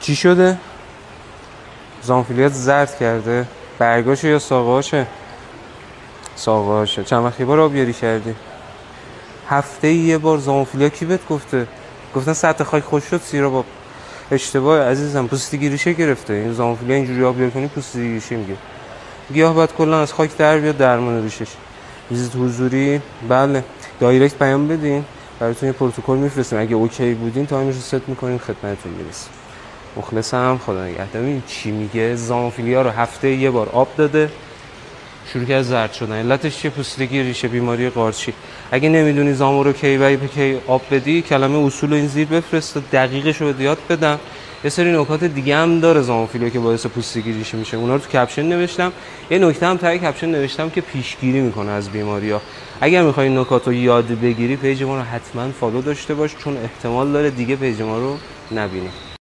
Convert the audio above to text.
چی شده؟ زانفیلیات زرد کرده؟ برگاشه یا ساقهاشه؟ ساقهاشه. چند وقتی بار آبیاری کردی؟ هفته یه بار زانفیلیا کی بهت گفته؟ گفتن سطح خاک خوش شد سیرا باب. اشتباه عزیزم، پوستگی ریشه گرفته. این زانفیلیا اینجوری آبیاری کنی پوستگی ریشه میگه. گیاه باید کلا از خاک در بیاد درمان ریشش. ویزیت حضوری؟ بله. دایرکت پیام بدین براتون یه پروتکل میفرستیم. اگه اوکی بودین تایمش رو ست میکنیم خدمتتون میرسیم. مخلصم، خدا نگهدار. ببین چی میگه، زانفیلیا رو هفته یه بار آب داده شروع کرد زرد شدن. علتش چیه؟ پوستگی ریشه، بیماری قارچی. اگه نمیدونی زامو رو کی آب بدی، کلمه اصول این زیر بفرست، دقیقش رو یاد بدم. یه سری نکات دیگه هم داره زانفیلیا که باعث پوستگی ریشه میشه، اونا رو تو کپشن نوشتم. یه نکته هم تای کپشن نوشتم که پیشگیری میکنه از بیماری‌ها. اگر میخوای این نکات رو یاد بگیری، پیج ما رو حتما فالو داشته باش، چون احتمال داره دیگه پیج ما رو نبینی.